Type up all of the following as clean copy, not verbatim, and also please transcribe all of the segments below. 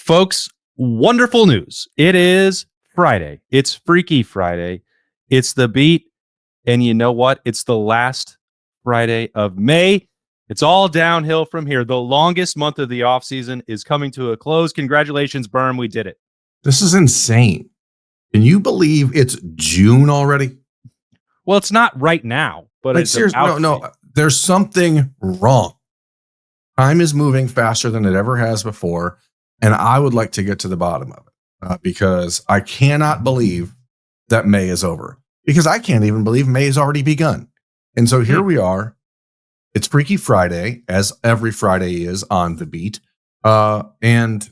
Folks, wonderful news. It is Friday. It's Freaky Friday. It's the beat. And you know what? It's the last Friday of May. It's all downhill from here. The longest month of the offseason is coming to a close. Congratulations, Berm. We did it. This is insane. Can you believe it's June already? Well, it's not right now, but like, it's seriously, no. There's something wrong. Time is moving faster than it ever has before. And I would like to get to the bottom of it because I cannot believe that May is over, because I can't even believe May has already begun. And so here we are. It's Freaky Friday, as every Friday is on the beat. And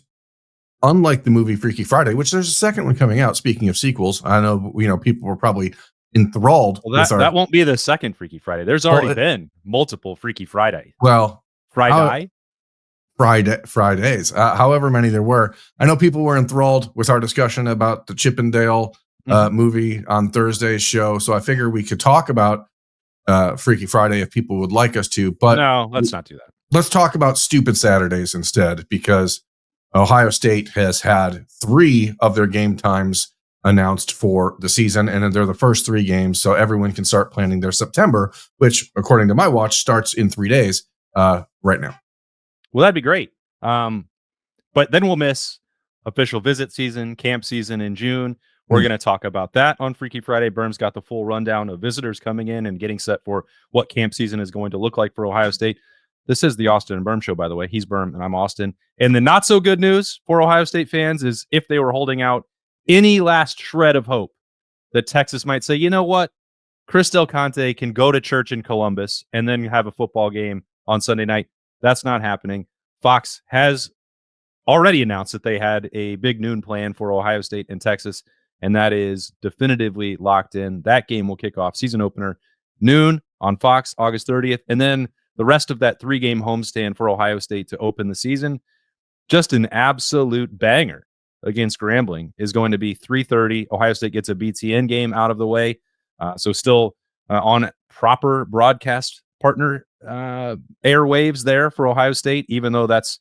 unlike the movie Freaky Friday, which there's a second one coming out, speaking of sequels, I know, people were probably enthralled. Well, that won't be the second Freaky Friday. There's already been multiple Freaky Friday. Well, Fridays, however many there were. I know people were enthralled with our discussion about the Chippendale movie on Thursday's show. So I figure we could talk about Freaky Friday if people would like us to. But no, let's not do that. Let's talk about Stupid Saturdays instead, because Ohio State has had 3 of their game times announced for the season, and they're the first 3 games, so everyone can start planning their September, which, according to my watch, starts in 3 days right now. Well, that'd be great. But then we'll miss official visit season, camp season in June. We're going to talk about that on Freaky Friday. Berm's got the full rundown of visitors coming in and getting set for what camp season is going to look like for Ohio State. This is the Austin and Berm show, by the way. He's Berm and I'm Austin. And the not so good news for Ohio State fans is if they were holding out any last shred of hope that Texas might say, you know what, Chris Del Conte can go to church in Columbus and then have a football game on Sunday night. That's not happening. Fox has already announced that they had a big noon plan for Ohio State and Texas, and that is definitively locked in. That game will kick off season opener noon on Fox, August 30th, and then the rest of that 3-game homestand for Ohio State to open the season, just an absolute banger against Grambling, is going to be 3:30. Ohio State gets a BTN game out of the way, so still on proper broadcast partner airwaves there for Ohio State, even though that's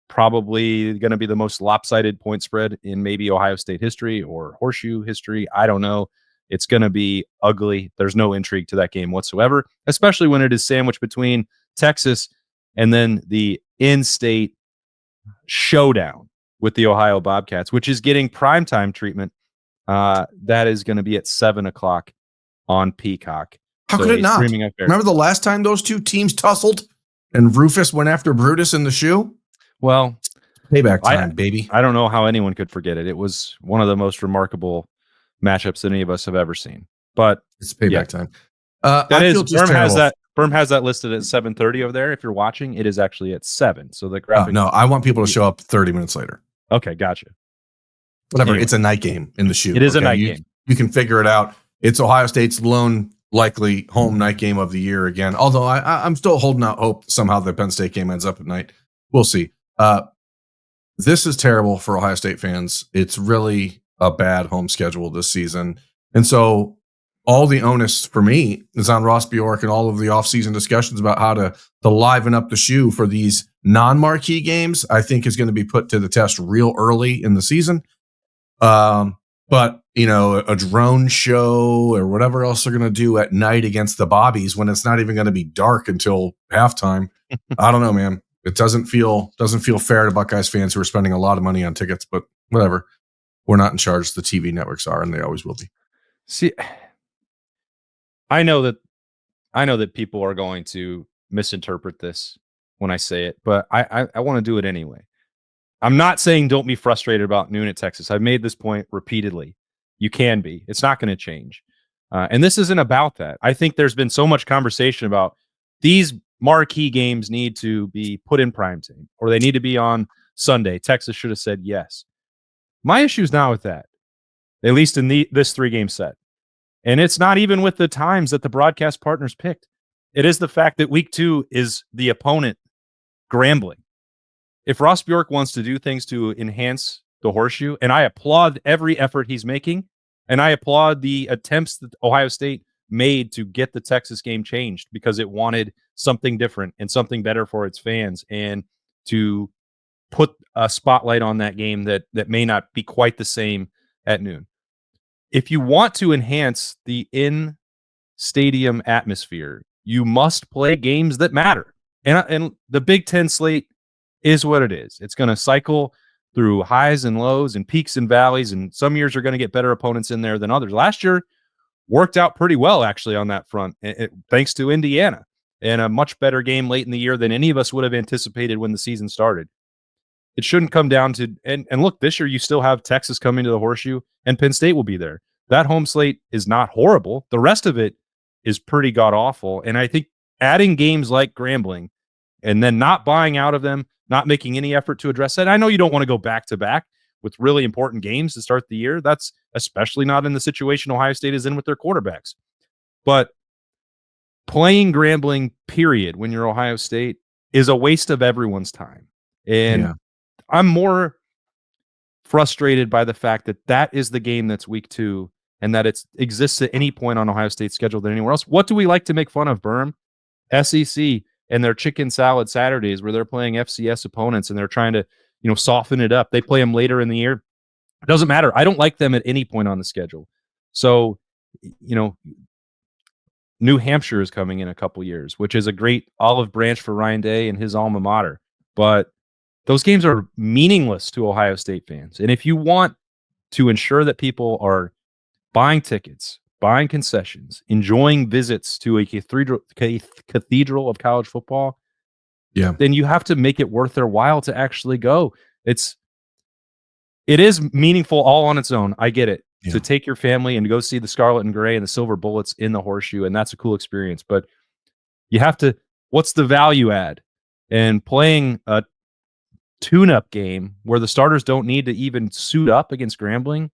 probably going to be the most lopsided point spread in maybe Ohio State history or horseshoe history. I don't know. It's going to be ugly. There's no intrigue to that game whatsoever, especially when it is sandwiched between Texas and then the in-state showdown with the Ohio Bobcats, which is getting primetime treatment. That is going to be at 7:00 on Peacock. How could it not? Remember the last time those 2 teams tussled and Rufus went after Brutus in the shoe? Well, payback time, baby. I don't know how anyone could forget it. It was one of the most remarkable matchups that any of us have ever seen. But it's payback time. Berm has that listed at 7:30 over there. If you're watching, it is actually at 7. So the graphic. No, I want people to show up 30 minutes later. Okay, gotcha. Whatever. Anyway, it's a night game in the shoe. It is a night game. You can figure it out. It's Ohio State's lone likely home night game of the year again. Although I'm still holding out hope somehow the Penn State game ends up at night. We'll see. This is terrible for Ohio State fans. It's really a bad home schedule this season. And so all the onus for me is on Ross Bjork and all of the offseason discussions about how to liven up the shoe for these non-marquee games, I think is going to be put to the test real early in the season. But, a drone show or whatever else they're going to do at night against the Bobbies when it's not even going to be dark until halftime. I don't know, man. It doesn't feel fair to Buckeyes fans who are spending a lot of money on tickets, but whatever. We're not in charge. The TV networks are, and they always will be. See, I know that people are going to misinterpret this when I say it, but I want to do it anyway. I'm not saying don't be frustrated about noon at Texas. I've made this point repeatedly. You can be. It's not going to change. And this isn't about that. I think there's been so much conversation about these marquee games need to be put in prime time or they need to be on Sunday. Texas should have said yes. My issue is not with that, at least in this 3-game set. And it's not even with the times that the broadcast partners picked. It is the fact that week 2 is the opponent Grambling. If Ross Bjork wants to do things to enhance the horseshoe, and I applaud every effort he's making, and I applaud the attempts that Ohio State made to get the Texas game changed because it wanted something different and something better for its fans and to put a spotlight on that game that may not be quite the same at noon. If you want to enhance the in-stadium atmosphere, you must play games that matter. And the Big Ten slate is what it is. It's going to cycle through highs and lows and peaks and valleys, and some years are going to get better opponents in there than others. Last year worked out pretty well, actually, on that front, thanks to Indiana, and a much better game late in the year than any of us would have anticipated when the season started. It shouldn't come down to, and look, this year you still have Texas coming to the Horseshoe, and Penn State will be there. That home slate is not horrible. The rest of it is pretty god-awful, and I think adding games like Grambling and then not buying out of them, not making any effort to address that. I know you don't want to go back-to-back with really important games to start the year. That's especially not in the situation Ohio State is in with their quarterbacks. But playing Grambling, period, when you're Ohio State is a waste of everyone's time. And I'm more frustrated by the fact that that is the game that's week 2 and that it exists at any point on Ohio State's schedule than anywhere else. What do we like to make fun of, Berm? SEC and their chicken salad Saturdays where they're playing FCS opponents and they're trying to, soften it up. They play them later in the year. It doesn't matter. I don't like them at any point on the schedule. So, New Hampshire is coming in a couple years, which is a great olive branch for Ryan Day and his alma mater. But those games are meaningless to Ohio State fans. And if you want to ensure that people are buying tickets, buying concessions, enjoying visits to a cathedral of college football, then you have to make it worth their while to actually go. It is meaningful all on its own. I get it. To take your family and go see the Scarlet and Gray and the Silver Bullets in the Horseshoe, and that's a cool experience. But you have to, what's the value add? And playing a tune-up game where the starters don't need to even suit up against Grambling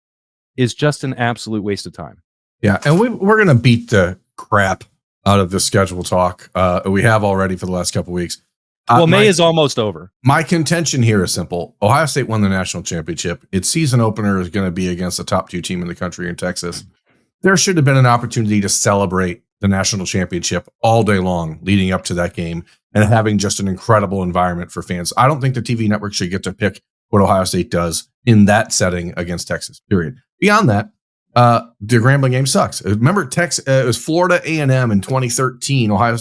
is just an absolute waste of time. Yeah, and we're going to beat the crap out of the schedule talk. We have already for the last couple of weeks. May is almost over. My contention here is simple. Ohio State won the national championship. Its season opener is going to be against the top 2 team in the country in Texas. There should have been an opportunity to celebrate the national championship all day long leading up to that game and having just an incredible environment for fans. I don't think the TV network should get to pick what Ohio State does in that setting against Texas, period. Beyond that, the Grambling game sucks. Remember, it was Florida A&M in 2013. Ohio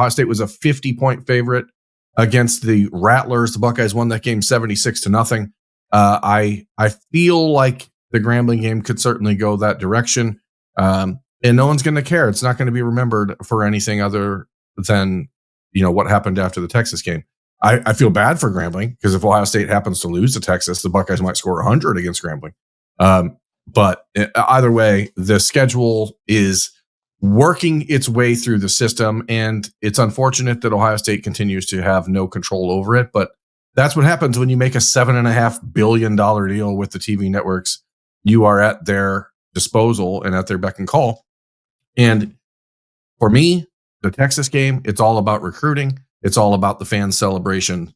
State was a 50-point favorite against the Rattlers. The Buckeyes won that game 76-0. I feel like the Grambling game could certainly go that direction, and no one's going to care. It's not going to be remembered for anything other than what happened after the Texas game. I feel bad for Grambling because if Ohio State happens to lose to Texas, the Buckeyes might score 100 against Grambling. But either way, the schedule is working its way through the system, and it's unfortunate that Ohio State continues to have no control over it, but that's what happens when you make a $7.5 billion deal with the TV networks. You are at their disposal and at their beck and call. And for me, the Texas game, it's all about recruiting. It's all about the fan celebration.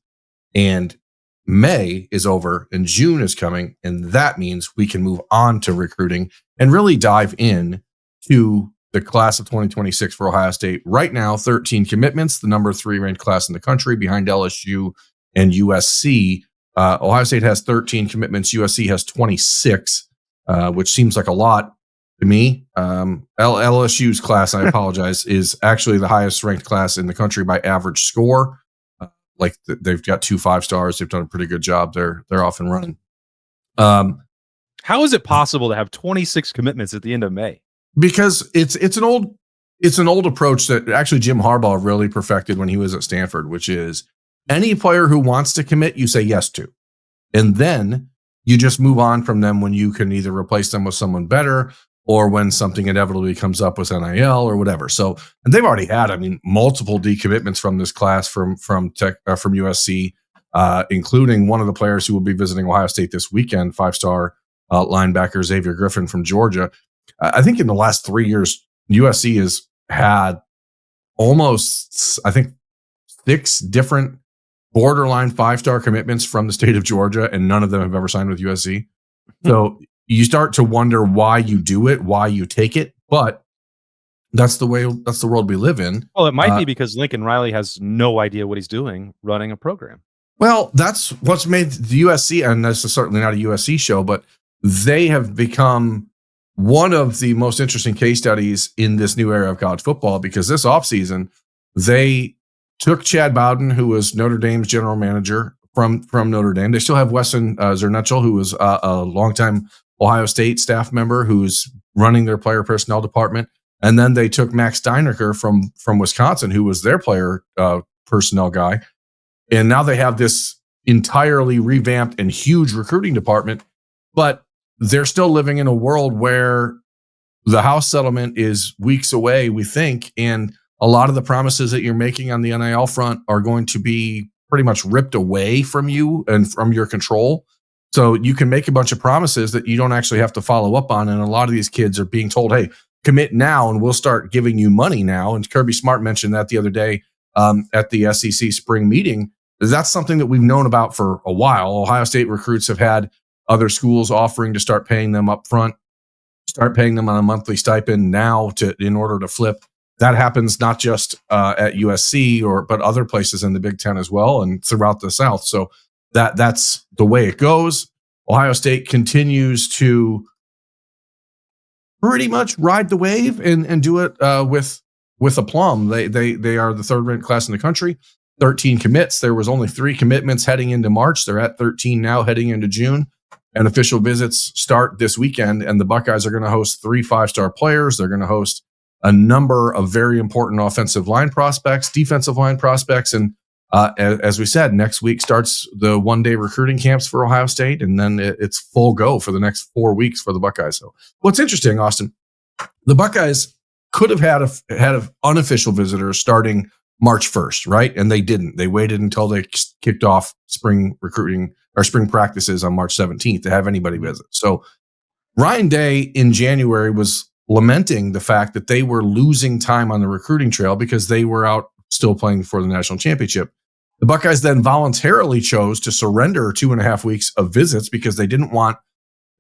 And May is over and June is coming, and that means we can move on to recruiting and really dive in to the class of 2026 for Ohio State. Right now, 13 commitments, the number 3 ranked class in the country behind LSU and USC. Ohio State has 13 commitments. USC has 26, which seems like a lot to me. LSU's class, I apologize, is actually the highest ranked class in the country by average score. They've got 2 5-stars. They've done a pretty good job. They're off and running. How is it possible to have 26 commitments at the end of May? Because it's an old approach that actually Jim Harbaugh really perfected when he was at Stanford, which is any player who wants to commit, you say yes to. And then you just move on from them when you can either replace them with someone better or when something inevitably comes up with NIL or whatever. So, and they've already had, multiple decommitments from this class from USC, including one of the players who will be visiting Ohio State this weekend, 5-star linebacker Xavier Griffin from Georgia. I think in the last 3 years, USC has had almost, 6 different borderline 5-star commitments from the state of Georgia, and none of them have ever signed with USC. So you start to wonder why you do it, why you take it, but that's the world we live in. Well, it might be because Lincoln Riley has no idea what he's doing running a program. Well, that's what's made the USC, and this is certainly not a USC show, but they have become one of the most interesting case studies in this new era of college football, because this offseason, they took Chad Bowden, who was Notre Dame's general manager from Notre Dame. They still have Wesson Zernetchel, who was a longtime Ohio State staff member who's running their player personnel department. And then they took Max Steinecker from Wisconsin, who was their player personnel guy. And now they have this entirely revamped and huge recruiting department, but they're still living in a world where the House settlement is weeks away, we think, and a lot of the promises that you're making on the NIL front are going to be pretty much ripped away from you and from your control. So you can make a bunch of promises that you don't actually have to follow up on. And a lot of these kids are being told, hey, commit now and we'll start giving you money now. And Kirby Smart mentioned that the other day at the SEC spring meeting. That's something that we've known about for a while. Ohio State recruits have had other schools offering to start paying them up front, start paying them on a monthly stipend now in order to flip. That happens not just at USC but other places in the Big Ten as well and throughout the South. So that's the way it goes. Ohio State continues to pretty much ride the wave and do it with aplomb. They are the third-ranked class in the country. 13 commits. There was only 3 commitments heading into March. They're at 13 now heading into June. And official visits start this weekend. And the Buckeyes are going to host 3 5-star players. They're going to host a number of very important offensive line prospects, defensive line prospects. And as we said, next week starts the one-day recruiting camps for Ohio State. And then it's full go for the next 4 weeks for the Buckeyes. So what's interesting, Austin, the Buckeyes could have had unofficial visitors starting March 1st, right? And they didn't. They waited until they kicked off spring recruiting or spring practices on March 17th to have anybody visit. So Ryan Day in January was lamenting the fact that they were losing time on the recruiting trail because they were out still playing for the national championship. The Buckeyes then voluntarily chose to surrender 2.5 weeks of visits because they didn't want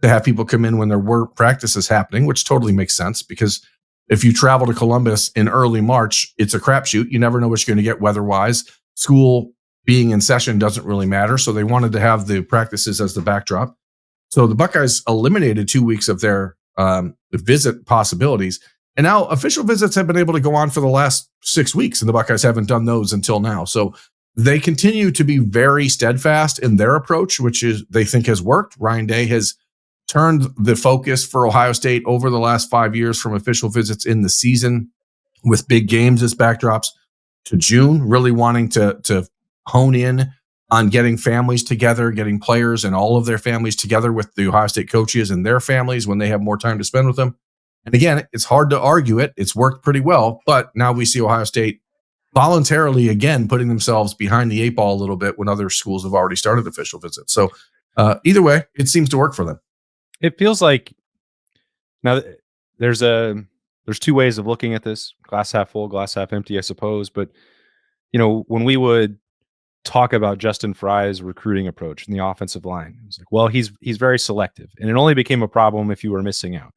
to have people come in when there were practices happening, which totally makes sense because if you travel to Columbus in early March, it's a crapshoot. You never know what you're going to get weather-wise. School being in session doesn't really matter, so they wanted to have the practices as the backdrop. So the Buckeyes eliminated 2 weeks of their visit possibilities, and now official visits have been able to go on for the last 6 weeks, and the Buckeyes haven't done those until now. So they continue to be very steadfast in their approach, which is they think has worked. Ryan Day has turned the focus for Ohio State over the last 5 years from official visits in the season with big games as backdrops to June, really wanting to hone in on getting families together, getting players and all of their families together with the Ohio State coaches and their families when they have more time to spend with them. And again, it's hard to argue it. It's worked pretty well, but now we see Ohio State voluntarily, again, putting themselves behind the 8 ball a little bit when other schools have already started official visits. So either way, it seems to work for them. It feels like now there's 2 ways of looking at this: glass half full, glass half empty, I suppose. But when we would talk about Justin Fry's recruiting approach in the offensive line, it was like, well, he's very selective, and it only became a problem if you were missing out.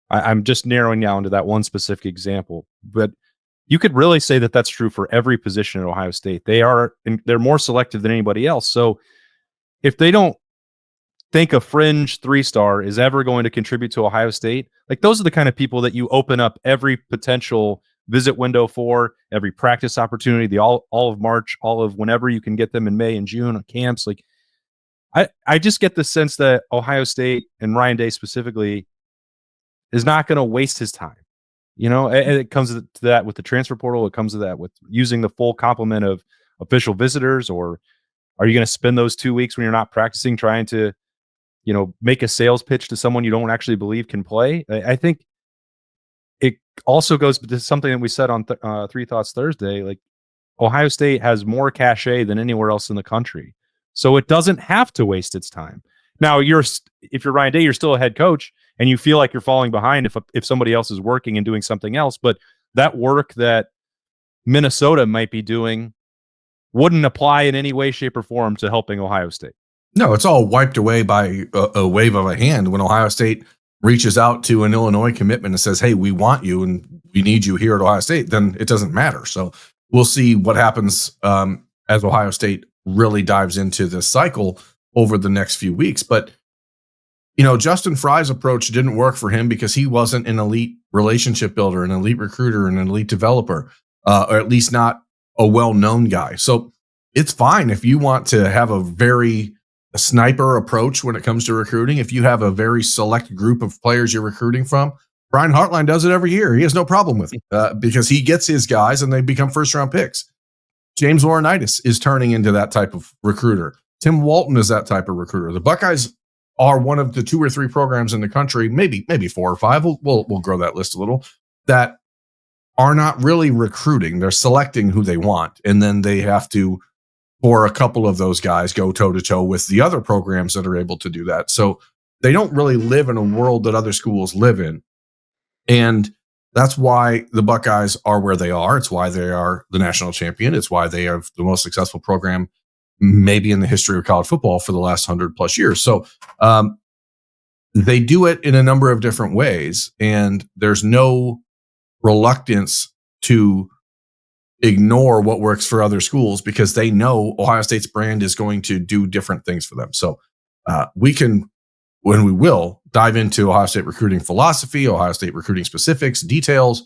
I'm just narrowing down to that one specific example, but you could really say that that's true for every position at Ohio State. They're more selective than anybody else. So if they don't think a fringe 3-star is ever going to contribute to Ohio State, like those are the kind of people that you open up every potential visit window for, every practice opportunity, all of March, all of whenever you can get them in May and June on camps. Like I just get the sense that Ohio State and Ryan Day specifically is not going to waste his time. And it comes to that with the transfer portal. It comes to that with using the full complement of official visitors. Or are you going to spend those 2 weeks when you're not practicing trying to make a sales pitch to someone you don't actually believe can play? I think it also goes to something that we said on Three Thoughts Thursday. Like Ohio State has more cachet than anywhere else in the country, so it doesn't have to waste its time. Now, if you're Ryan Day, you're still a head coach, and you feel like you're falling behind if somebody else is working and doing something else. But that work that Minnesota might be doing wouldn't apply in any way, shape, or form to helping Ohio State. No, it's all wiped away by a wave of a hand when Ohio State reaches out to an Illinois commitment and says, hey, we want you and we need you here at Ohio State. Then it doesn't matter. So we'll see what happens as Ohio State really dives into this cycle over the next few weeks. But, Justin Fry's approach didn't work for him because he wasn't an elite relationship builder, an elite recruiter, an elite developer, or at least not a well-known guy. So it's fine if you want to have a sniper approach when it comes to recruiting. If you have a very select group of players you're recruiting from, Brian Hartline does it every year. He has no problem with it because he gets his guys and they become first-round picks. James Laurinaitis is turning into that type of recruiter. Tim Walton is that type of recruiter. The Buckeyes are one of the 2 or 3 programs in the country, maybe 4 or 5. We'll grow that list a little, that are not really recruiting. They're selecting who they want, and then they have to, for a couple of those guys, go toe-to-toe with the other programs that are able to do that. So they don't really live in a world that other schools live in. And that's why the Buckeyes are where they are. It's why they are the national champion. It's why they are the most successful program maybe in the history of college football for the last 100+ years. So they do it in a number of different ways, and there's no reluctance to ignore what works for other schools because they know Ohio State's brand is going to do different things for them. So we can, when we will, dive into Ohio State recruiting philosophy, Ohio State recruiting specifics, details,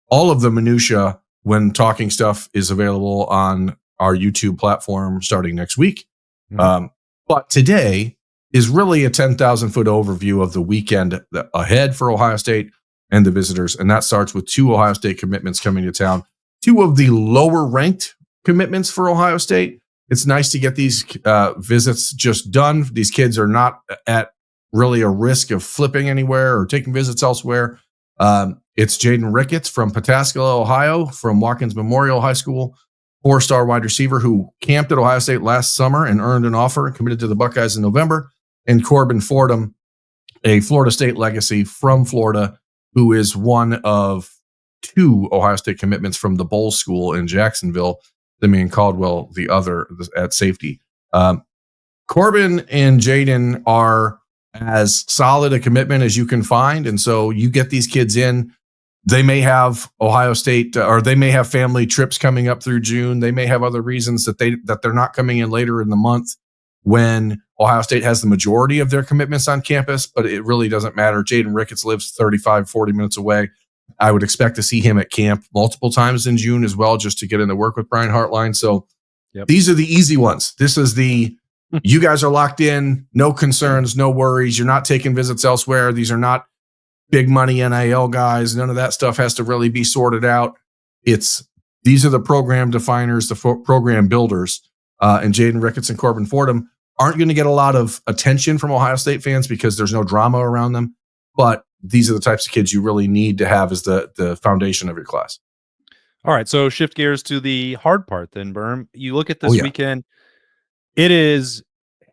all of the minutia when Talking Stuff is available on our YouTube platform starting next week. Mm-hmm. But today is really a 10,000-foot overview of the weekend ahead for Ohio State and the visitors. And that starts with 2 Ohio State commitments coming to town, 2 of the lower ranked commitments for Ohio State. It's nice to get these visits just done. These kids are not at really a risk of flipping anywhere or taking visits elsewhere. It's Jaden Ricketts from Pataskala, Ohio, from Watkins Memorial High School, 4-star wide receiver who camped at Ohio State last summer and earned an offer and committed to the Buckeyes in November. And Corbin Fordham, a Florida State legacy from Florida, who is one of 2 Ohio State commitments from the Bowl School in Jacksonville, Simeon Caldwell, the other at safety. Corbin and Jaden are as solid a commitment as you can find. And so you get these kids in. They may have Ohio State or they may have family trips coming up through June. They may have other reasons that they're not coming in later in the month when Ohio State has the majority of their commitments on campus, but it really doesn't matter. Jaden Ricketts lives 35, 40 minutes away. I would expect to see him at camp multiple times in June as well, just to get into work with Brian Hartline. So These are the easy ones. This is you guys are locked in, no concerns, no worries. You're not taking visits elsewhere. These are not big money NIL guys. None of that stuff has to really be sorted out. These are the program definers, the program builders, and Jaden Ricketts and Corbin Fordham aren't going to get a lot of attention from Ohio State fans because there's no drama around them. But these are the types of kids you really need to have as the foundation of your class. All right, so shift gears to the hard part then, Berm. You look at this weekend, it is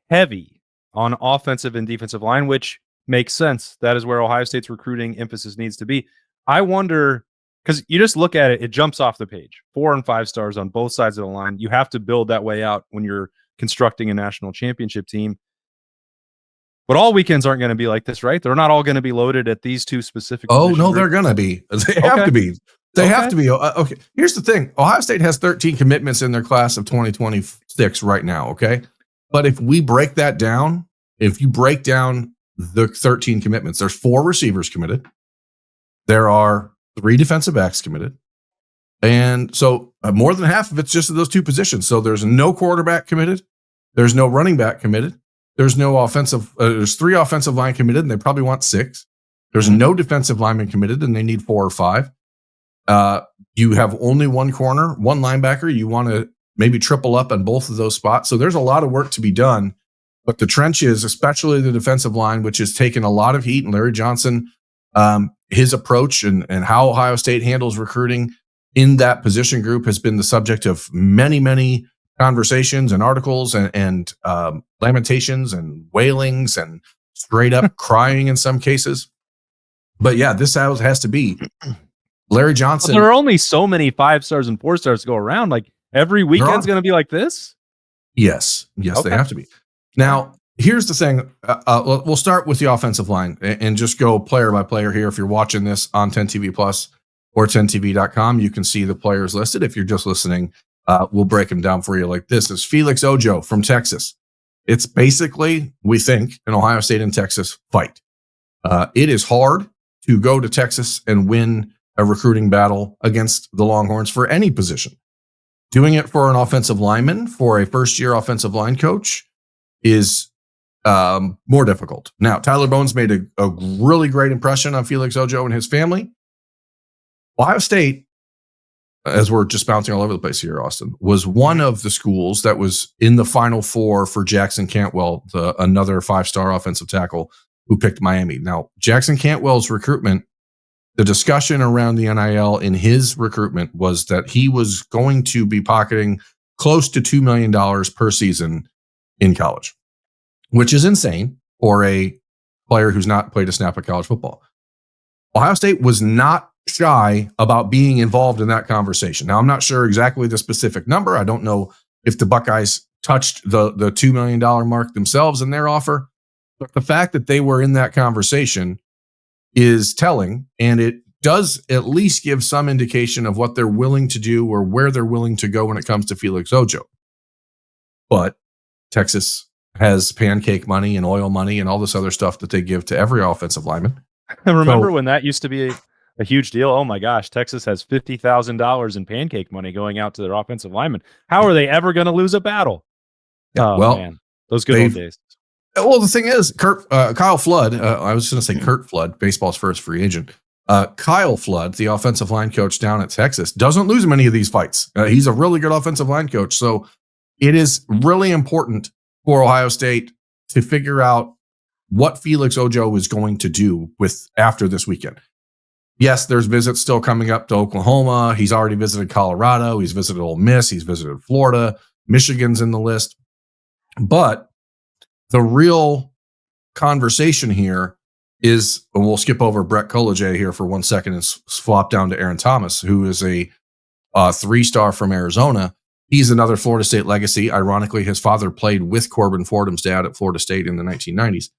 heavy on offensive and defensive line, which makes sense. That is where Ohio State's recruiting emphasis needs to be. I wonder, because you just look at it, it jumps off the page. 4 and 5 stars on both sides of the line. You have to build that way out when you're constructing a national championship team. But all weekends aren't going to be like this, right? They're not all going to be loaded at these 2 specific positions. No, they're going to be. They have to be. They have to be. Okay. Here's the thing. Ohio State has 13 commitments in their class of 2026 right now, okay? But if we break that down, if you break down the 13 commitments, there's 4 receivers committed. There are 3 defensive backs committed. And so more than half of it's just those 2 positions. So there's no quarterback committed. There's no running back committed. There's no offensive. There's 3 offensive line committed, and they probably want 6. There's no defensive lineman committed, and they need 4 or 5. You have only 1 corner, 1 linebacker. You want to maybe triple up on both of those spots. So there's a lot of work to be done. But the trenches, especially the defensive line, which has taken a lot of heat, and Larry Johnson, his approach and how Ohio State handles recruiting in that position group has been the subject of many, many conversations and articles and lamentations and wailings and straight up crying in some cases. But yeah, this has to be Larry Johnson. Well, there are only so many 5 stars and 4 stars to go around. Like every weekend's going to be like this. Yes, okay. They have to be. Now, here's the thing. We'll start with the offensive line and just go player by player here. If you're watching this on 10TV Plus or 10TV.com, you can see the players listed. If you're just listening, We'll break them down for you like this. Is Felix Ojo from Texas. It's basically, we think, an Ohio State and Texas fight. It is hard to go to Texas and win a recruiting battle against the Longhorns for any position. Doing it for an offensive lineman, for a first-year offensive line coach, is more difficult. Now, Tyler Bowen's made a really great impression on Felix Ojo and his family. Ohio State, as we're just bouncing all over the place here, Austin, was one of the schools that was in the Final Four for Jackson Cantwell, another 5-star offensive tackle who picked Miami. Now, Jackson Cantwell's recruitment, the discussion around the NIL in his recruitment was that he was going to be pocketing close to $2 million per season in college, which is insane for a player who's not played a snap of college football. Ohio State was not shy about being involved in that conversation. Now, I'm not sure exactly the specific number. I don't know if the Buckeyes touched the $2 million mark themselves in their offer, but the fact that they were in that conversation is telling, and it does at least give some indication of what they're willing to do or where they're willing to go when it comes to Felix Ojo. But Texas has pancake money and oil money and all this other stuff that they give to every offensive lineman. I remember when that used to be a huge deal. Oh my gosh, Texas has $50,000 in pancake money going out to their offensive linemen. How are they ever going to lose a battle? Yeah, oh man, those good old days. Well, the thing is, Kyle Flood, I was going to say Kurt Flood, baseball's first free agent. Kyle Flood, the offensive line coach down at Texas, doesn't lose many of these fights. He's a really good offensive line coach. So it is really important for Ohio State to figure out what Felix Ojo is going to do after this weekend. Yes, there's visits still coming up to Oklahoma. He's already visited Colorado. He's visited Ole Miss. He's visited Florida. Michigan's in the list. But the real conversation here is, and we'll skip over Brett Collegier here for 1 second and swap down to Aaron Thomas, who is a 3-star from Arizona. He's another Florida State legacy. Ironically, his father played with Corbin Fordham's dad at Florida State in the 1990s.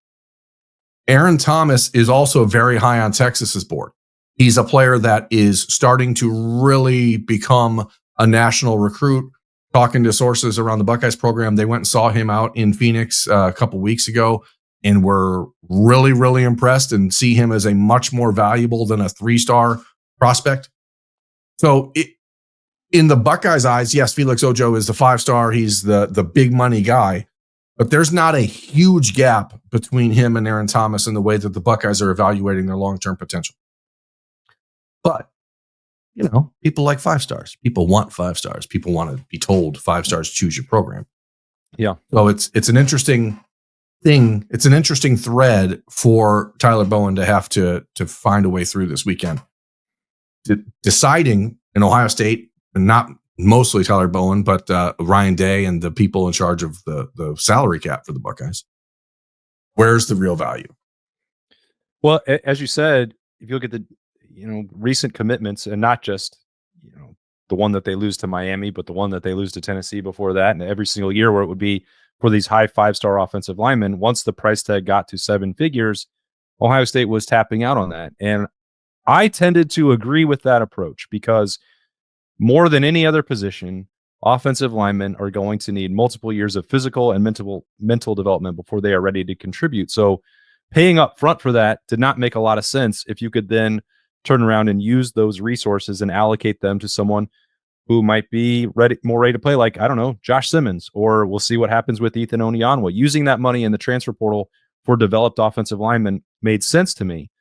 Aaron Thomas is also very high on Texas's board. He's a player that is starting to really become a national recruit. Talking to sources around the Buckeyes program, they went and saw him out in Phoenix a couple weeks ago and were really, really impressed and see him as a much more valuable than a 3-star prospect. So in the Buckeyes' eyes, yes, Felix Ojo is the 5-star. He's the big money guy, but there's not a huge gap between him and Aaron Thomas in the way that the Buckeyes are evaluating their long-term potential. But people like 5 stars. People want 5 stars. People want to be told 5 stars, choose your program. Yeah. So it's an interesting thing. It's an interesting thread for Tyler Bowen to have to find a way through this weekend. Deciding in Ohio State, and not mostly Tyler Bowen, but Ryan Day and the people in charge of the salary cap for the Buckeyes. Where's the real value? Well, as you said, if you look at the recent commitments, and not just the one that they lose to Miami, but the one that they lose to Tennessee before that, and every single year where it would be for these high 5-star offensive linemen, once the price tag got to 7 figures, Ohio State was tapping out on that. And I tended to agree with that approach because more than any other position, offensive linemen are going to need multiple years of physical and mental development before they are ready to contribute. So paying up front for that did not make a lot of sense if you could then turn around and use those resources and allocate them to someone who might be more ready to play, like, I don't know, Josh Simmons, or we'll see what happens with Ethan Onyanwa. Using that money in the transfer portal for developed offensive linemen made sense to me.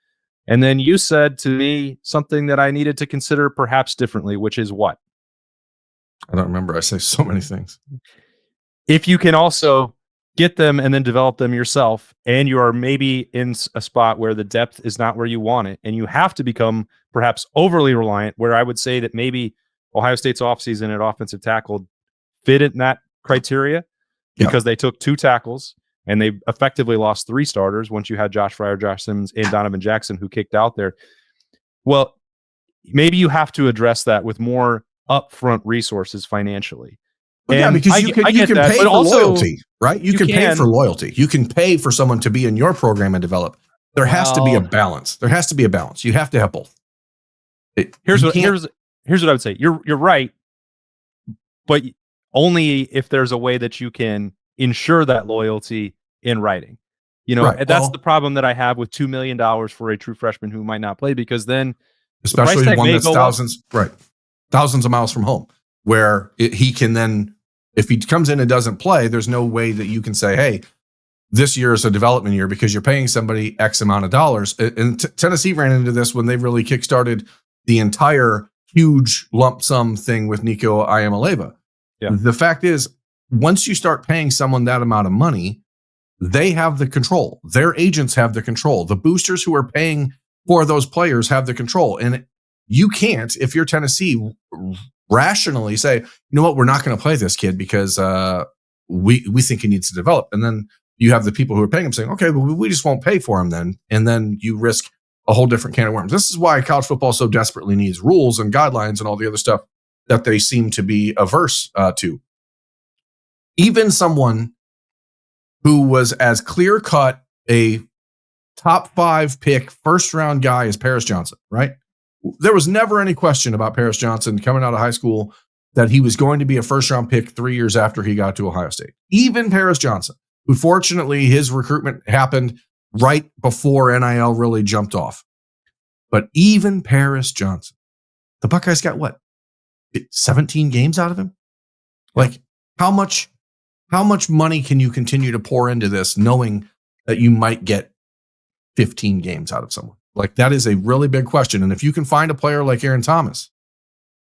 And then you said to me something that I needed to consider perhaps differently, which is what? I don't remember. I say so many things. If you can also get them and then develop them yourself, and you are maybe in a spot where the depth is not where you want it, and you have to become perhaps overly reliant, where I would say that maybe Ohio State's offseason at offensive tackle fit in that criteria because they took 2 tackles and they effectively lost 3 starters once you had Josh Fryer, Josh Simmons, and Donovan Jackson, who kicked out there. Well, maybe you have to address that with more upfront resources financially. Yeah, because you can pay for loyalty, right? You can pay for loyalty. You can pay for someone to be in your program and develop. There has to be a balance. There has to be a balance. You have to have both. Here's what I would say. You're right, but only if there's a way that you can ensure that loyalty in writing. Right. And that's Well, the problem that I have with $2 million for a true freshman who might not play, because then the price especially tag one may that's go up. thousands of miles from home, where he can then, if he comes in and doesn't play, there's no way that you can say, hey, this year is a development year, because you're paying somebody X amount of dollars. And Tennessee ran into this when they really kickstarted the entire huge lump sum thing with Nico Iamaleava. Yeah. The fact is, once you start paying someone that amount of money, they have the control. Their agents have the control. The boosters who are paying for those players have the control. And you can't, if you're Tennessee, rationally say, you know what, we're not going to play this kid because we think he needs to develop. And then you have the people who are paying him saying, okay, well, we just won't pay for him then. And then you risk a whole different can of worms. This is why college football so desperately needs rules and guidelines and all the other stuff that they seem to be averse to. Even someone who was as clear-cut a top 5 pick, first-round guy as Paris Johnson, right? There was never any question about Paris Johnson coming out of high school that he was going to be a first-round pick 3 years after he got to Ohio State. Even Paris Johnson, who fortunately his recruitment happened right before NIL really jumped off. But even Paris Johnson, the Buckeyes got what? 17 games out of him? Like, how much money can you continue to pour into this knowing that you might get 15 games out of someone? Like, that is a really big question. And if you can find a player like Aaron Thomas,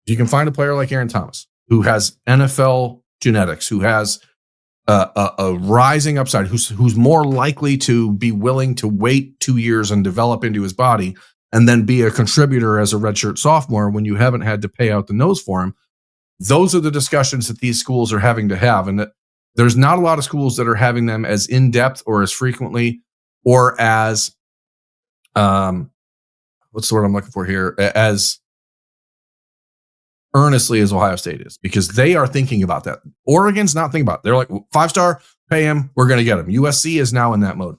who has NFL genetics, who has a rising upside, who's more likely to be willing to wait 2 years and develop into his body and then be a contributor as a redshirt sophomore when you haven't had to pay out the nose for him, those are the discussions that these schools are having to have. And that there's not a lot of schools that are having them as in-depth or as frequently or as, what's the word I'm looking for here, as earnestly as Ohio State is, because they are thinking about that. Oregon's not thinking about it. They're like, 5-star, pay him, we're going to get him. USC is now in that mode.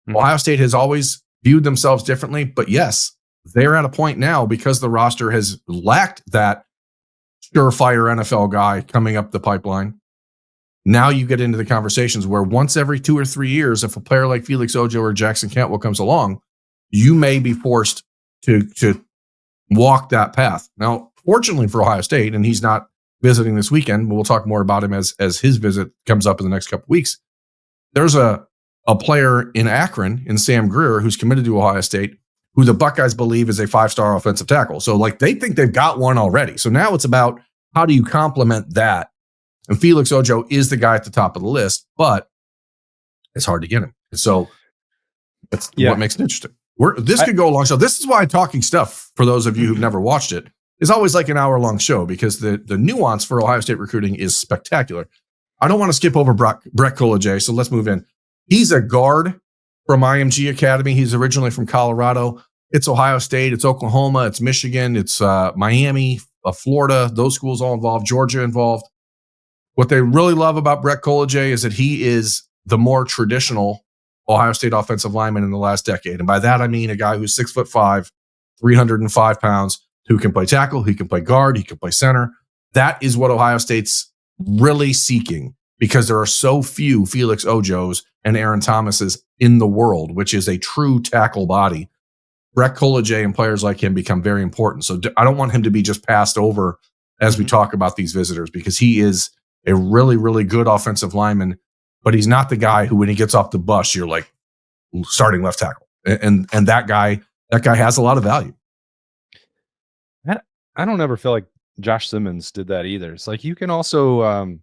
Mm-hmm. Ohio State has always viewed themselves differently, but yes, they're at a point now because the roster has lacked that surefire NFL guy coming up the pipeline. Now you get into the conversations where once every 2 or 3 years, if a player like Felix Ojo or Jackson Cantwell comes along, you may be forced to walk that path. Now, fortunately for Ohio State, and he's not visiting this weekend, but we'll talk more about him as his visit comes up in the next couple of weeks. There's a player in Akron, in Sam Greer, who's committed to Ohio State, who the Buckeyes believe is a 5-star offensive tackle. So like they think they've got one already. So now it's about how do you complement that? And Felix Ojo is the guy at the top of the list, but it's hard to get him. So that's what makes it interesting. This could go a long show. This is why Talking Stuff, for those of you who've never watched it, is always like an hour-long show, because the nuance for Ohio State recruiting is spectacular. I don't want to skip over Brett College, so let's move in. He's a guard from IMG Academy. He's originally from Colorado. It's Ohio State. It's Oklahoma. It's Michigan. It's Miami, Florida. Those schools all involved. Georgia involved. What they really love about Brett College is that he is the more traditional Ohio State offensive lineman in the last decade. And by that, I mean a guy who's 6'5", 305 pounds, who can play tackle, he can play guard, he can play center. That is what Ohio State's really seeking, because there are so few Felix Ojos and Aaron Thomases in the world, which is a true tackle body. Brett College and players like him become very important. So I don't want him to be just passed over as we talk about these visitors, because he is a really, really good offensive lineman, but he's not the guy who, when he gets off the bus, you're like starting left tackle. And that guy has a lot of value. I don't ever feel like Josh Simmons did that either. It's like you can also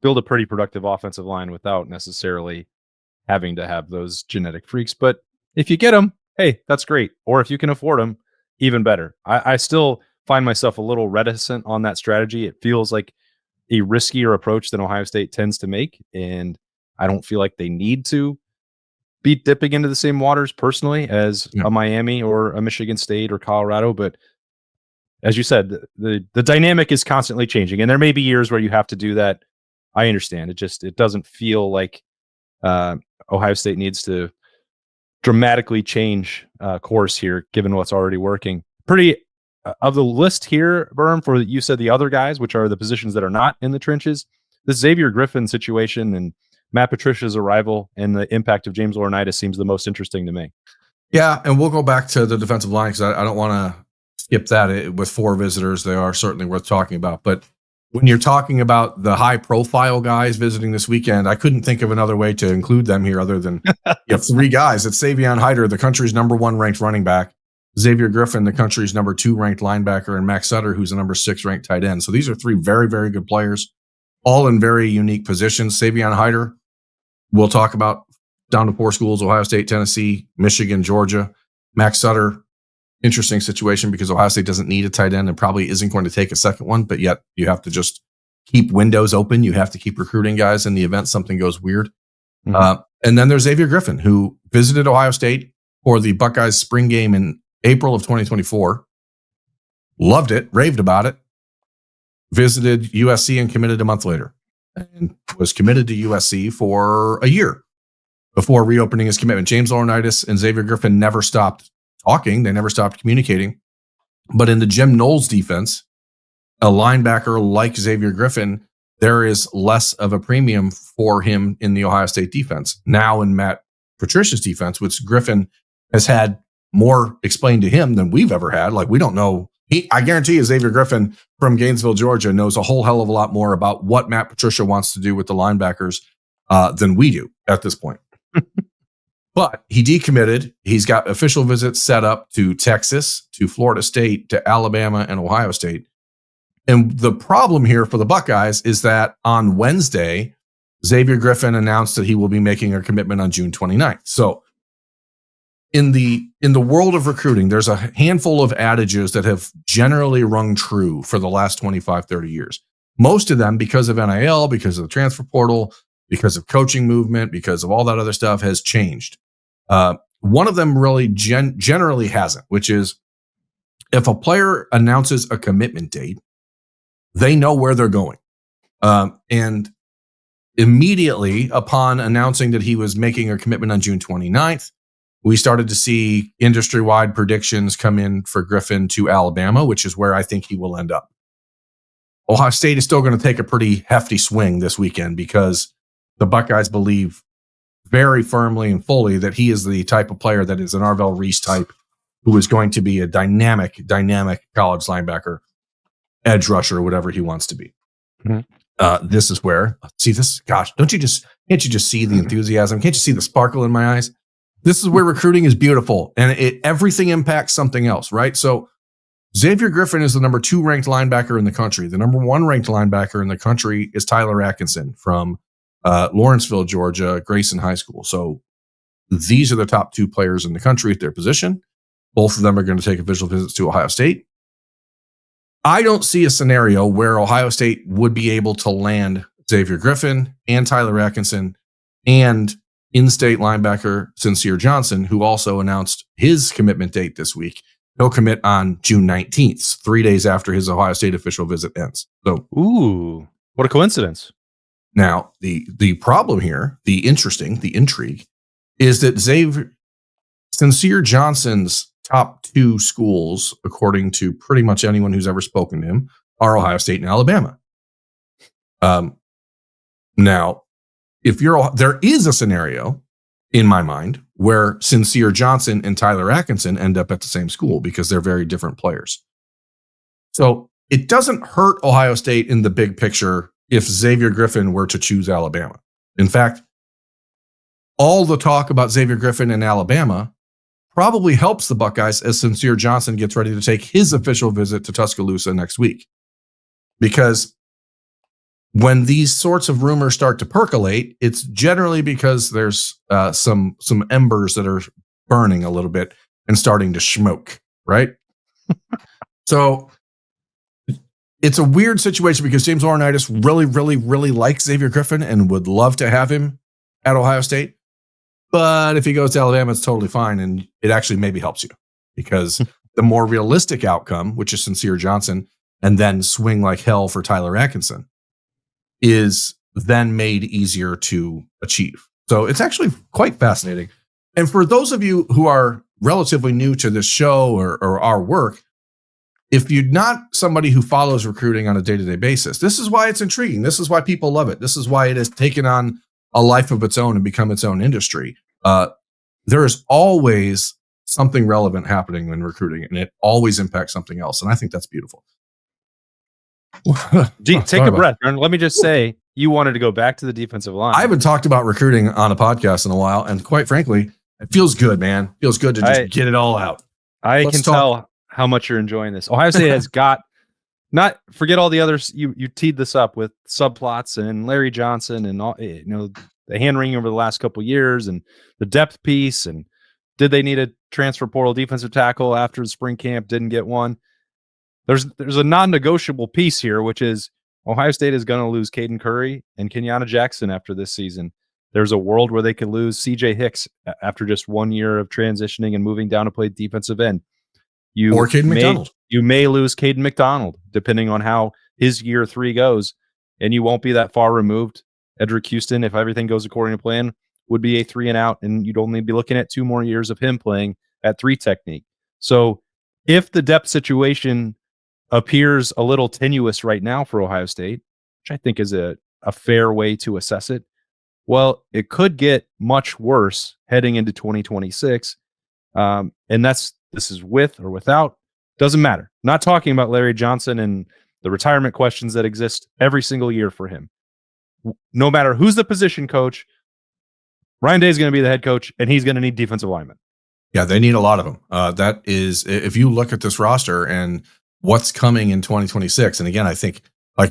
build a pretty productive offensive line without necessarily having to have those genetic freaks. But if you get them, hey, that's great. Or if you can afford them, even better. I still find myself a little reticent on that strategy. It feels like a riskier approach than Ohio State tends to make. And I don't feel like they need to be dipping into the same waters personally as a Miami or a Michigan State or Colorado. But as you said, the dynamic is constantly changing, and there may be years where you have to do that. I understand. It doesn't feel like Ohio State needs to dramatically change course here, given what's already working. Pretty of the list here, Berm, for you said the other guys, which are the positions that are not in the trenches, this Xavier Griffin situation and Matt Patricia's arrival and the impact of James Laurinaitis seems the most interesting to me. Yeah, and we'll go back to the defensive line because I don't want to skip that. With 4 visitors, they are certainly worth talking about. But when you're talking about the high-profile guys visiting this weekend, I couldn't think of another way to include them here other than you have 3 guys. It's Savion Hyder, the country's number 1 ranked running back, Xavier Griffin, the country's number 2 ranked linebacker, and Max Sutter, who's the number 6 ranked tight end. So these are 3 very, very good players, all in very unique positions. Savion Hyder, we'll talk about down to 4 schools: Ohio State, Tennessee, Michigan, Georgia. Max Sutter, interesting situation because Ohio State doesn't need a tight end and probably isn't going to take a second one, but yet you have to just keep windows open. You have to keep recruiting guys in the event something goes weird. Mm-hmm. And then there's Xavier Griffin, who visited Ohio State for the Buckeyes spring game in April of 2024. Loved it, raved about it, visited USC and committed a month later, and was committed to USC for a year before reopening his commitment. James Laurinaitis and Xavier Griffin never stopped talking. They never stopped communicating. But in the Jim Knowles defense, a linebacker like Xavier Griffin, there is less of a premium for him in the Ohio State defense. Now in Matt Patricia's defense, which Griffin has had more explained to him than we've ever had. Like, we don't know. I guarantee you Xavier Griffin from Gainesville, Georgia, knows a whole hell of a lot more about what Matt Patricia wants to do with the linebackers than we do at this point. But he decommitted. He's got official visits set up to Texas, to Florida State, to Alabama, and Ohio State. And the problem here for the Buckeyes is that on Wednesday, Xavier Griffin announced that he will be making a commitment on June 29th. So in the world of recruiting, there's a handful of adages that have generally rung true for the last 25, 30 years. Most of them, because of NIL, because of the transfer portal, because of coaching movement, because of all that other stuff, has changed. One of them really generally hasn't, which is if a player announces a commitment date, they know where they're going. And immediately upon announcing that he was making a commitment on June 29th, we started to see industry-wide predictions come in for Griffin to Alabama, which is where I think he will end up. Ohio State is still going to take a pretty hefty swing this weekend because the Buckeyes believe very firmly and fully that he is the type of player that is an Arvell Reese type who is going to be a dynamic college linebacker, edge rusher, whatever he wants to be. Mm-hmm. This is where, see this, gosh, can't you just see the enthusiasm? Can't you see the sparkle in my eyes? This is where recruiting is beautiful and everything impacts something else, right? So Xavier Griffin is the number 2 ranked linebacker in the country. The number 1 ranked linebacker in the country is Tyler Atkinson from Lawrenceville, Georgia, Grayson High School. So these are the top 2 players in the country at their position. Both of them are going to take official visits to Ohio State. I don't see a scenario where Ohio State would be able to land Xavier Griffin and Tyler Atkinson and in-state linebacker Sincere Johnson, who also announced his commitment date this week. He'll commit on June 19th, 3 days after his Ohio State official visit ends. So, ooh, what a coincidence. Now, the problem here, the intrigue, is that Sincere Johnson's top 2 schools, according to pretty much anyone who's ever spoken to him, are Ohio State and Alabama. Now, there is a scenario in my mind where Sincere Johnson and Tyler Atkinson end up at the same school because they're very different players. So it doesn't hurt Ohio State in the big picture if Xavier Griffin were to choose Alabama. In fact, all the talk about Xavier Griffin in Alabama probably helps the Buckeyes as Sincere Johnson gets ready to take his official visit to Tuscaloosa next week. Because when these sorts of rumors start to percolate, it's generally because there's some embers that are burning a little bit and starting to smoke, right? So it's a weird situation because James Laurinaitis really, really, really likes Xavier Griffin and would love to have him at Ohio State. But if he goes to Alabama, it's totally fine. And it actually maybe helps you because the more realistic outcome, which is Sincere Johnson, and then swing like hell for Tyler Atkinson, is then made easier to achieve. So it's actually quite fascinating. And for those of you who are relatively new to this show or our work, if you're not somebody who follows recruiting on a day-to-day basis, this is why it's intriguing. This is why people love it. This is why it has taken on a life of its own and become its own industry. There is always something relevant happening when recruiting, and it always impacts something else. And I think that's beautiful. Take a breath. Let me just say, you wanted to go back to the defensive line. I haven't talked about recruiting on a podcast in a while, and quite frankly, it feels good, man. It feels good to just get it all out. Let's can tell how much you're enjoying this. Ohio State has got, not forget all the others. You teed this up with subplots and Larry Johnson and all, the hand wringing over the last couple of years and the depth piece. And did they need a transfer portal defensive tackle after the spring camp? Didn't get one. There's a non-negotiable piece here, which is Ohio State is going to lose Caden Curry and Kenyatta Jackson after this season. There's a world where they could lose CJ Hicks after just 1 year of transitioning and moving down to play defensive end. Or Caden McDonald. You may lose Caden McDonald, depending on how his year 3 goes, and you won't be that far removed. Edric Houston, if everything goes according to plan, would be a 3 and out, and you'd only be looking at 2 more years of him playing at 3 technique. So if the depth situation appears a little tenuous right now for Ohio State, which I think is a fair way to assess it, well, it could get much worse heading into 2026. And this is with or without, doesn't matter. Not talking about Larry Johnson and the retirement questions that exist every single year for him. No matter who's the position coach, Ryan Day is going to be the head coach, and he's going to need defensive linemen. Yeah, they need a lot of them. That is, if you look at this roster and what's coming in 2026, and again, I think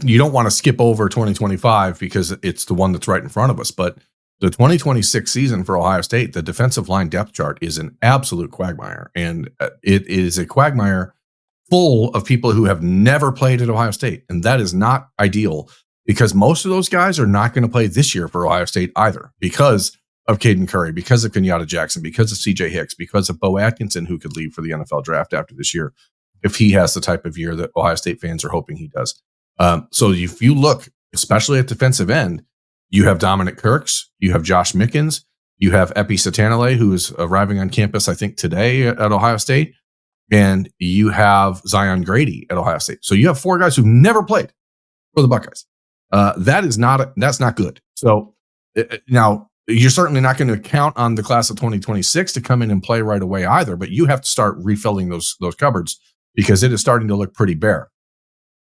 you don't want to skip over 2025 because it's the one that's right in front of us, but the 2026 season for Ohio State, the defensive line depth chart is an absolute quagmire. And it is a quagmire full of people who have never played at Ohio State. And that is not ideal because most of those guys are not going to play this year for Ohio State either because of Caden Curry, because of Kenyatta Jackson, because of CJ Hicks, because of Bo Atkinson, who could leave for the NFL draft after this year if he has the type of year that Ohio State fans are hoping he does. So if you look, especially at defensive end, you have Dominic Kirks, you have Josh Mickens, you have Epi Satanale, who is arriving on campus, I think, today at Ohio State, and you have Zion Grady at Ohio State. So you have 4 guys who've never played for the Buckeyes. That's not good. So now you're certainly not going to count on the class of 2026 to come in and play right away either, but you have to start refilling those cupboards because it is starting to look pretty bare.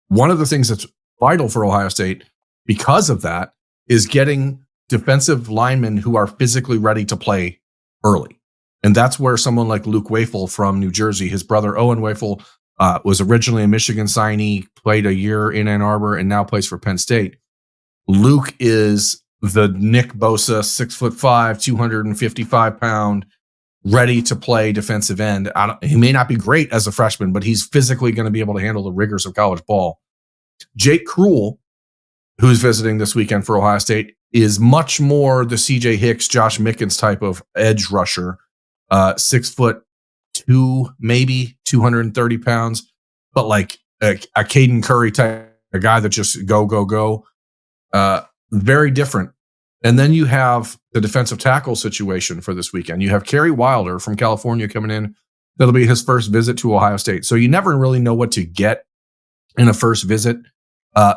One of the things that's vital for Ohio State because of that is getting defensive linemen who are physically ready to play early. And that's where someone like Luke Wafel from New Jersey, his brother Owen Wafel, was originally a Michigan signee, played a year in Ann Arbor, and now plays for Penn State. Luke is the Nick Bosa, 6'5", 255-pound, ready to play defensive end. He may not be great as a freshman, but he's physically going to be able to handle the rigors of college ball. Jake Kruel, who's visiting this weekend for Ohio State, is much more the CJ Hicks, Josh Mickens type of edge rusher, 6'2", maybe 230 pounds, but like a Caden Curry type, a guy that just go. Very different. And then you have the defensive tackle situation for this weekend. You have Kerry Wilder from California coming in. That'll be his first visit to Ohio State. So you never really know what to get in a first visit,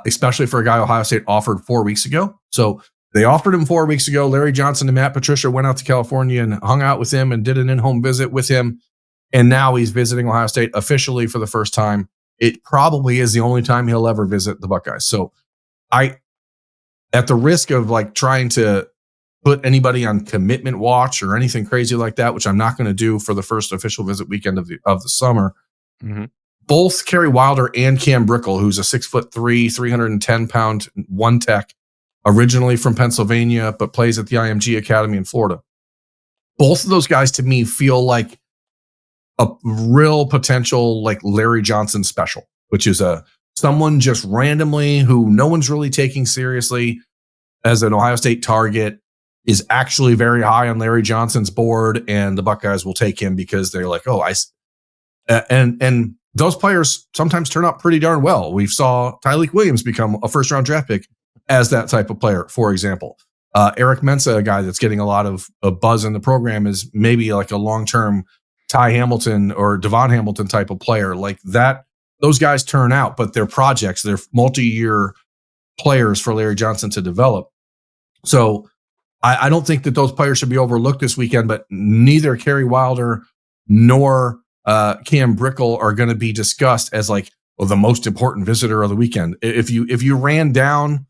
especially for a guy Ohio State offered 4 weeks ago. So they offered him 4 weeks ago. Larry Johnson and Matt Patricia went out to California and hung out with him and did an in-home visit with him. And now he's visiting Ohio State officially for the first time. It probably is the only time he'll ever visit the Buckeyes. So at the risk of like trying to put anybody on commitment watch or anything crazy like that, which I'm not going to do for the first official visit weekend of the summer, both Kerry Wilder and Cam Brickle, who's a 6'3", 310-pound one tech, originally from Pennsylvania, but plays at the IMG Academy in Florida. Both of those guys to me feel like a real potential like Larry Johnson special, which is someone just randomly who no one's really taking seriously as an Ohio State target is actually very high on Larry Johnson's board, and the Buckeyes will take him because they're like, and those players sometimes turn out pretty darn well. We saw Tyleik Williams become a first-round draft pick as that type of player, for example. Eric Mensah, a guy that's getting a lot of buzz in the program, is maybe like a long-term Ty Hamilton or Devon Hamilton type of player. Like that those guys turn out, but they're projects. They're multi-year players for Larry Johnson to develop. So I don't think that those players should be overlooked this weekend, but neither Kerry Wilder nor Cam Brickell are going to be discussed as like, well, the most important visitor of the weekend. If you ran down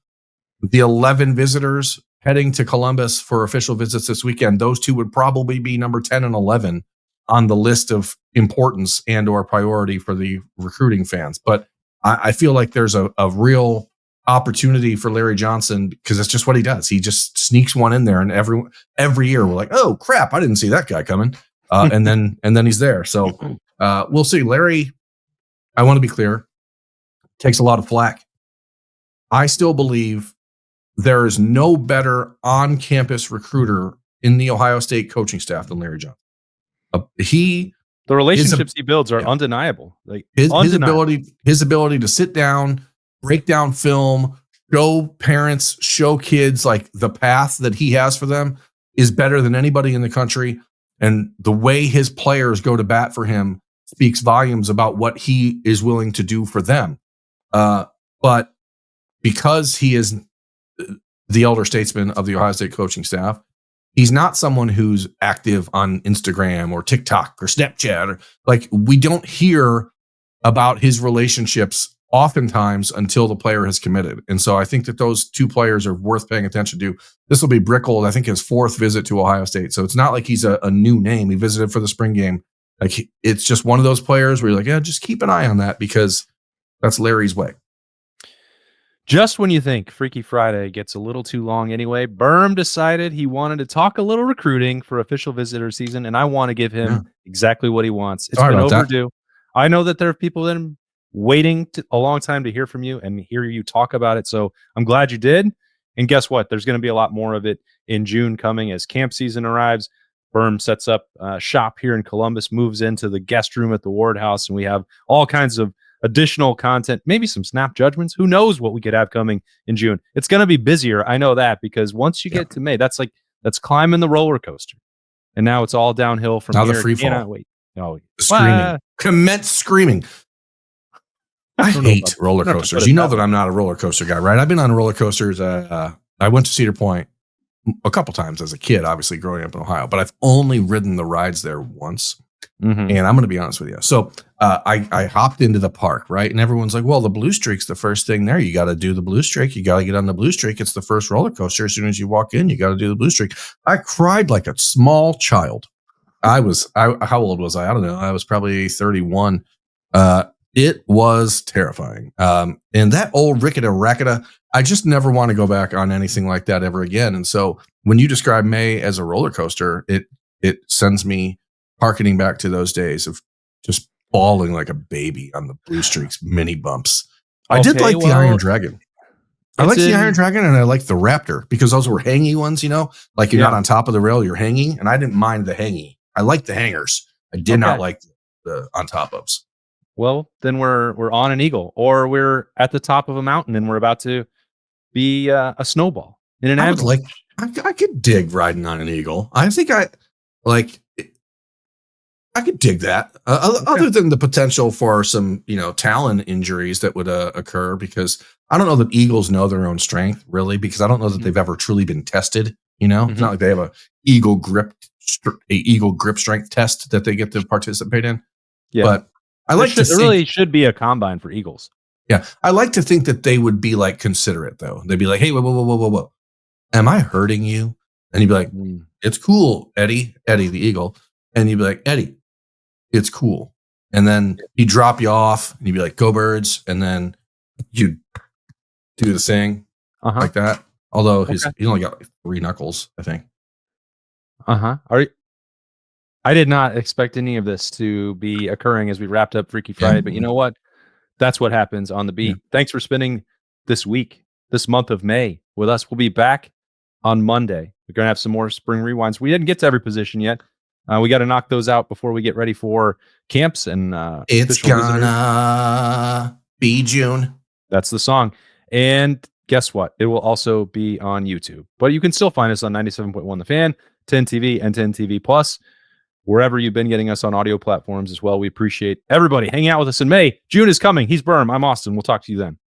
the 11 visitors heading to Columbus for official visits this weekend, those two would probably be number 10 and 11 on the list of importance and or priority for the recruiting fans. But I feel like there's a real opportunity for Larry Johnson because it's just what he does. He just sneaks one in there, and every year we're like, oh crap, I didn't see that guy coming. And then he's there. So we'll see. Larry, I want to be clear, takes a lot of flack. I still believe there is no better on-campus recruiter in the Ohio State coaching staff than Larry Johnson. The relationships he builds are undeniable. Like his ability to sit down, break down film, show parents, show kids like the path that he has for them is better than anybody in the country. And the way his players go to bat for him speaks volumes about what he is willing to do for them. But because he is the elder statesman of the Ohio State coaching staff, he's not someone who's active on Instagram or TikTok or Snapchat. Or, like, we don't hear about his relationships oftentimes until the player has committed. And so I think that those two players are worth paying attention to. This will be Brickell, I think, his fourth visit to Ohio State. So it's not like he's a new name. He visited for the spring game. Like, it's just one of those players where you're like, yeah, just keep an eye on that because that's Larry's way. Just when you think Freaky Friday gets a little too long anyway, Berm decided he wanted to talk a little recruiting for official visitor season, and I want to give him exactly what he wants. It's been overdue. I know that there are people that are waiting a long time to hear from you and hear you talk about it, so I'm glad you did. And guess what? There's going to be a lot more of it in June coming as camp season arrives. Berm sets up shop here in Columbus, moves into the guest room at the Ward House, and we have all kinds of additional content, maybe some snap judgments. Who knows what we could have coming in June? It's going to be busier. I know that because once you get to May, that's climbing the roller coaster. And now it's all downhill from now here. The free fall. Cannot wait. Oh, screaming. Commence screaming. I hate roller coasters. You know that I'm not a roller coaster guy, right? I've been on roller coasters. I went to Cedar Point a couple times as a kid, obviously growing up in Ohio, but I've only ridden the rides there once. Mm-hmm. And I'm going to be honest with you. So I hopped into the park, right? And everyone's like, well, the Blue Streak's the first thing there. You got to do the Blue Streak. You got to get on the Blue Streak. It's the first roller coaster. As soon as you walk in, you got to do the Blue Streak. I cried like a small child. How old was I? I don't know. I was probably 31. It was terrifying. And that old ricketa, I just never want to go back on anything like that ever again. And so when you describe May as a roller coaster, it sends me harkening back to those days of just bawling like a baby on the Blue Streak's mini bumps. I did like the Iron Dragon. I like the Iron Dragon and I like the Raptor because those were hangy ones, you know, like you're not on top of the rail, you're hanging. And I didn't mind the hangy. I like the hangers. I did not like the on top ofs. Well, then we're on an eagle, or we're at the top of a mountain and we're about to be a snowball in an avalanche. I could dig riding on an eagle. I think I could dig that. Other than the potential for some, talon injuries that would occur, because I don't know that eagles know their own strength really, because I don't know that they've ever truly been tested. It's not like they have a eagle grip strength test that they get to participate in. Yeah, but I like to think, really should be a combine for eagles. Yeah, I like to think that they would be like considerate though. They'd be like, "Hey, whoa, am I hurting you?" And you'd be like, "It's cool, Eddie the eagle," and you'd be like, "Eddie, it's cool." And then he'd drop you off and you'd be like, "Go Birds." And then you'd do the thing like that. Although he's only got like 3 knuckles, I think. I did not expect any of this to be occurring as we wrapped up Freaky Friday, but you know what? That's what happens on the beat. Yeah. Thanks for spending this month of May with us. We'll be back on Monday. We're going to have some more spring rewinds. We didn't get to every position yet. We got to knock those out before we get ready for camps and it's gonna be June. That's the song. And guess what? It will also be on YouTube. But you can still find us on 97.1 The Fan, 10 TV, and 10 TV Plus. wherever you've been getting us on audio platforms as well. We appreciate everybody hanging out with us in May. June is coming. He's Berm. I'm Austin. We'll talk to you then.